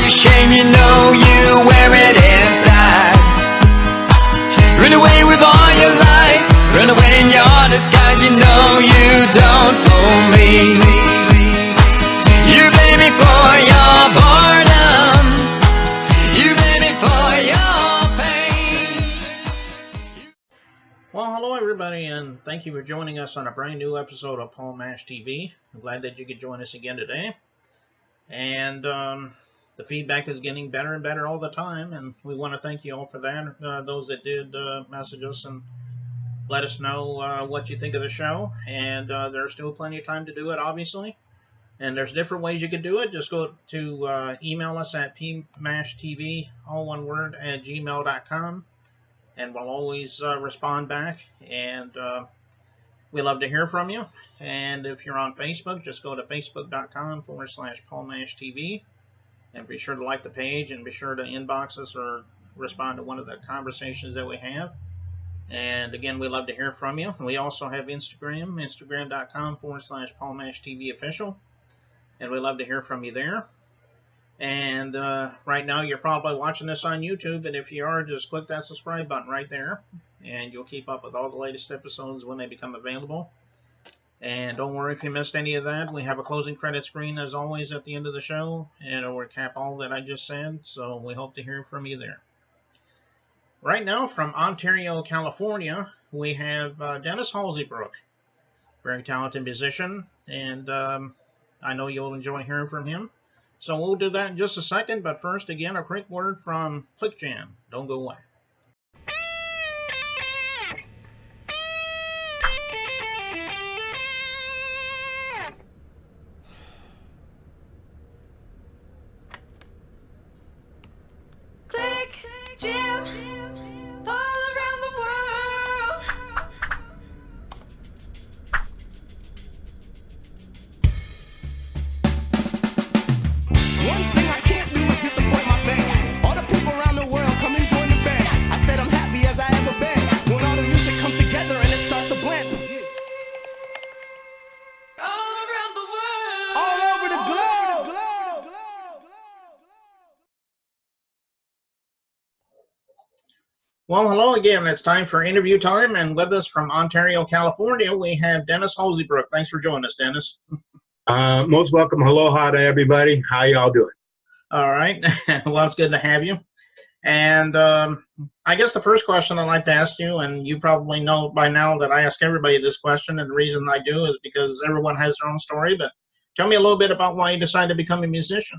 your shame, you know you wear it inside. Run away with all your lies, run away in your disguise, you know you don't fool me. You blame me for your boredom, you blame me for your pain. Well, hello everybody, and thank you for joining us on a brand new episode of Paul Mash TV. I'm glad that you could join us again today. And the feedback is getting better and better all the time, and we want to thank you all for that. Those that did message us and let us know what you think of the show. And there's still plenty of time to do it, obviously. And there's different ways you could do it. Just go to email us at pmashtv, all one word, at gmail.com. And we'll always respond back. And we love to hear from you. And if you're on Facebook, just go to facebook.com/PaulMashTV. And be sure to like the page and be sure to inbox us or respond to one of the conversations that we have. And again, we love to hear from you. We also have Instagram, instagram.com/PaulMashTV official. And we love to hear from you there. And right now you're probably watching this on YouTube, and if you are, just click that subscribe button right there, and you'll keep up with all the latest episodes when they become available. And don't worry if you missed any of that. We have a closing credit screen as always at the end of the show, and it'll recap all that I just said, so we hope to hear from you there. Right now from Ontario, California, we have Dennis Holseybrook, very talented musician, and I know you'll enjoy hearing from him. So we'll do that in just a second, but first, again, a quick word from Click Jam. Don't go away. Click Jam, all around the world. One thing I can't do is disappoint my fans. All the people around the world come and join the band. I said I'm happy as I ever been when all the music comes together and it starts to blend. All around the world. All over the globe. Well, hello again. It's time for interview time, and with us from Ontario, California, we have Dennis Holseybrook. Thanks for joining us, Dennis. Most welcome. Aloha to everybody. How y'all doing? All right. Well, it's good to have you. And I guess the first question I'd like to ask you, and you probably know by now that I ask everybody this question, and the reason I do is because everyone has their own story, but tell me a little bit about why you decided to become a musician.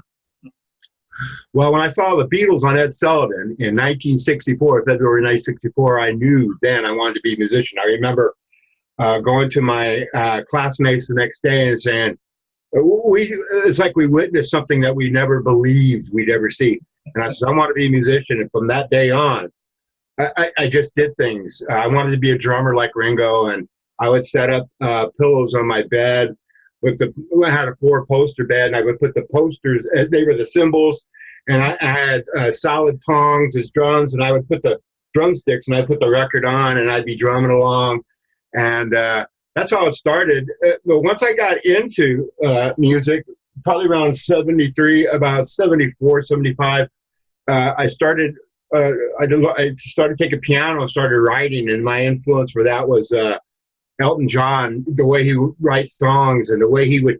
Well, when I saw the Beatles on Ed Sullivan in 1964, February 1964, I knew then I wanted to be a musician. I remember going to my classmates the next day and saying, it's like we witnessed something that we never believed we'd ever see. And I said, I want to be a musician. And from that day on, I just did things. I wanted to be a drummer like Ringo, and I would set up pillows on my bed. I had a 4-poster bed, and I would put the posters, they were the cymbals, and I had solid tongs as drums, and I would put the drumsticks, and I'd put the record on, and I'd be drumming along. And that's how it started. But once I got into music, probably around 73, about 74, 75, I started taking piano and started writing, and my influence for that was Elton John. The way he writes songs and the way he would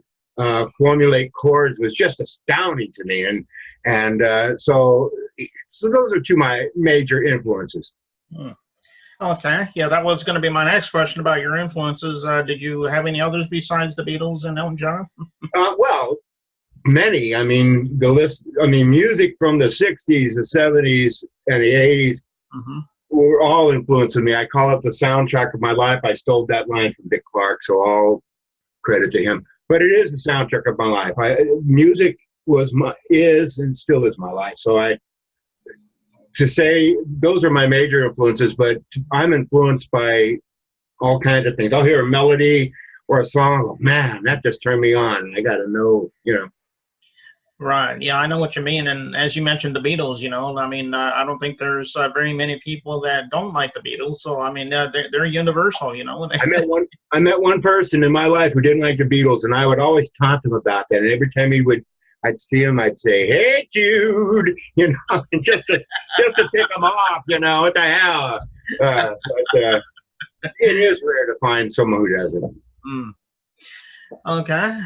formulate chords was just astounding to me. And so those are two of my major influences. Okay, yeah, that was going to be my next question about your influences. Did you have any others besides the Beatles and Elton John? Well, many. I mean, the list. I mean, music from the '60s, the '70s, and the '80s were all influencing me. I call it the soundtrack of my life. I stole that line from Dick Clark, so all credit to him. But it is the soundtrack of my life. Music is and still is my life. So to say those are my major influences, but I'm influenced by all kinds of things. I'll hear a melody or a song, oh, man, that just turned me on. I got to know, Right. Yeah, I know what you mean. And as you mentioned, the Beatles, I mean, I don't think there's very many people that don't like the Beatles. So, I mean, they're universal, I met one person in my life who didn't like the Beatles, and I would always taunt him about that. And every time he would I'd see him, I'd say, "Hey, Jude," just to pick him off, what the hell? But it is rare to find someone who does it. Mm. Okay.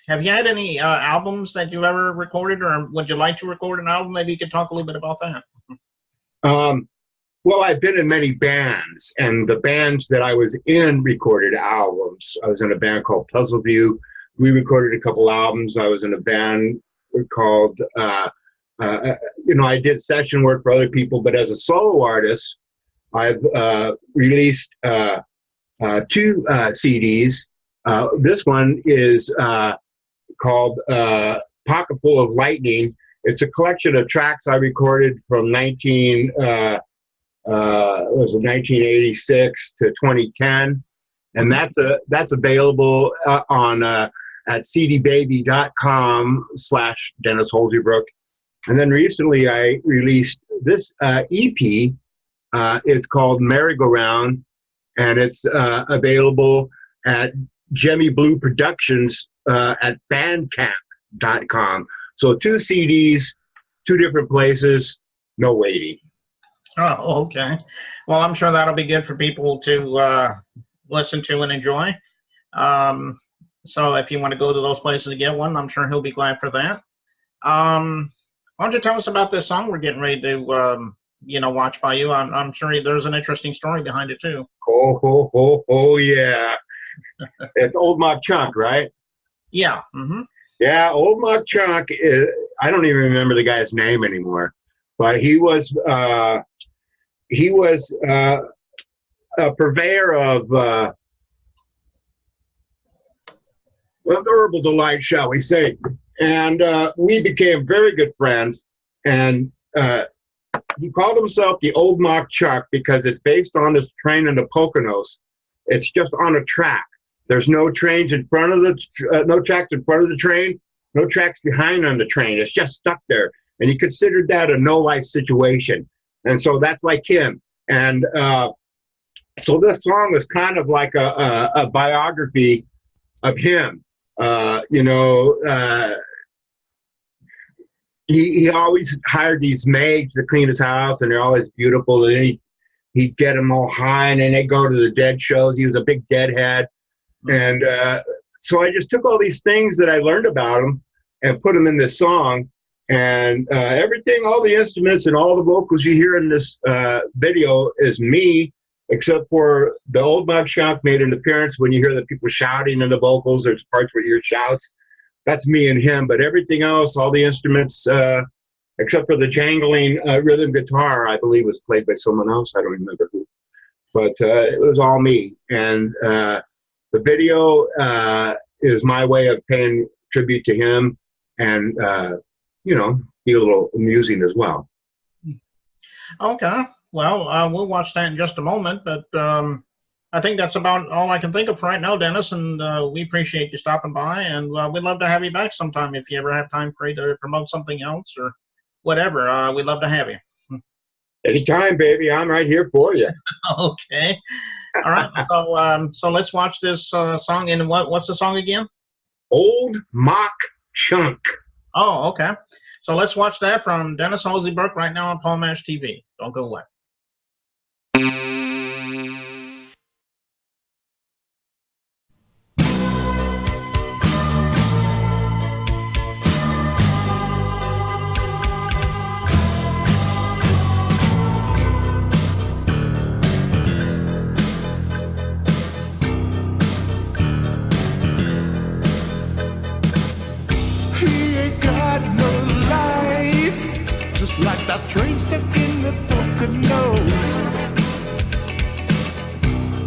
Have you had any albums that you ever recorded, or would you like to record an album? Maybe you could talk a little bit about that. Well, I've been in many bands, and the bands that I was in recorded albums. I was in a band called Puzzle View. We recorded a couple albums. I was in a band called, I did session work for other people, but as a solo artist, I've released 2 CDs. This one is called Pocket Full of Lightning. It's a collection of tracks I recorded from 1986 to 2010, and that's available on at cdbaby.com/Dennis Holseybrook. And then recently I released this EP. It's called Merry-Go-Round, and it's available at Jemmy Blue Productions at bandcamp.com. So 2 CDs, 2 different places, no waiting. Oh, okay. Well, I'm sure that'll be good for people to listen to and enjoy. So if you want to go to those places to get one, I'm sure he'll be glad for that. Why don't you tell us about this song we're getting ready to, watch by you? I'm sure there's an interesting story behind it too. Oh, yeah. It's Old Mock Chunk, right? Yeah. Mm-hmm. Yeah, Old Mock Chunk is, I don't even remember the guy's name anymore, but he was a purveyor of herbal delight, shall we say. And we became very good friends. And he called himself the Old Mock Chuck because it's based on this train in the Poconos. It's just on a track. There's no trains in front of the, no tracks in front of the train, no tracks behind on the train. It's just stuck there. And he considered that a no-life situation. And so that's like him. And so this song is kind of like a biography of him. He always hired these maids to clean his house, and they're always beautiful. And he'd get them all high, and then they'd go to the Dead shows. He was a big Deadhead. And so I just took all these things that I learned about him and put them in this song. And everything, all the instruments and all the vocals you hear in this video is me, except for the Old Mock Chunk made an appearance when you hear the people shouting in the vocals. There's parts where you hear shouts. That's me and him. But everything else, all the instruments, except for the jangling rhythm guitar, I believe was played by someone else. I don't remember who. But it was all me. And the video is my way of paying tribute to him and, be a little amusing as well. Okay. Well, we'll watch that in just a moment, but I think that's about all I can think of right now, Dennis, and we appreciate you stopping by, and we'd love to have you back sometime if you ever have time for you to promote something else or whatever. We'd love to have you. Anytime, baby. I'm right here for you. Okay. All right. So let's watch this song. And what's the song again? Old Mock Chunk. Oh, okay. So let's watch that from Dennis Holseybrook right now on Paul Mash TV. Don't go away. Like that train stuck in the Poconos.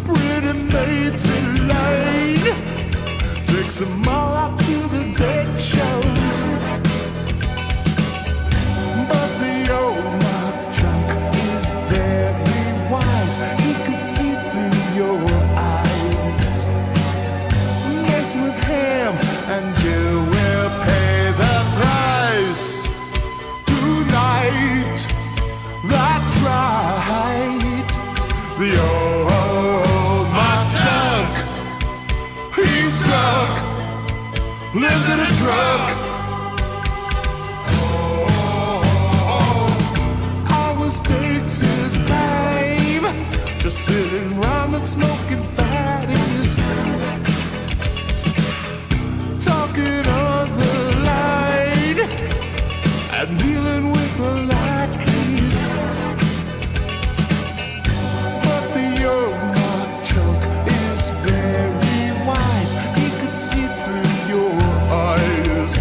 Pretty maids in line, takes them all out to the Dead shows. But the Old Mock Chunk is very wise. He could see through your eyes. Mess with him and you will pay the price. That's right. The Old Mock Chunk, he's drunk, lives in a truck, sitting around and smoking fatties, talking on the line and dealing with the lackeys. But the young Mark Chunk is very wise. He could see through your eyes.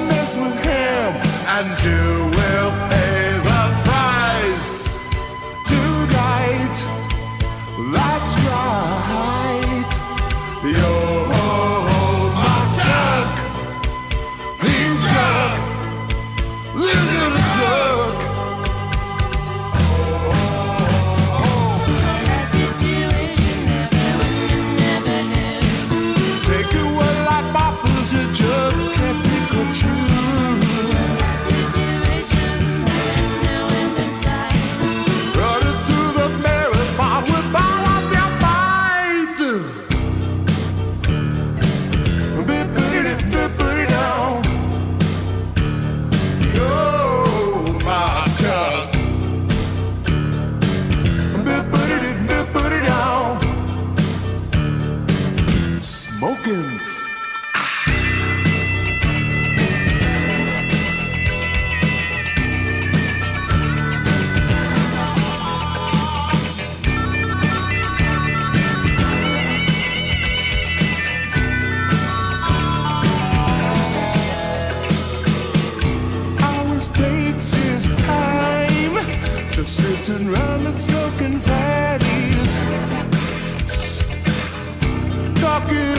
Mess with him and you will pay the price. Tonight, that's right. Your Mark Chunk, he's drunk. Lives in a truck. Take it what life offers, you just can't pick or choose. Running through the marathon with all of your might. Put it down. Yo, my Chuck. Put it down. Smoking. Always takes his time, just sitting around and smoking fatties, talking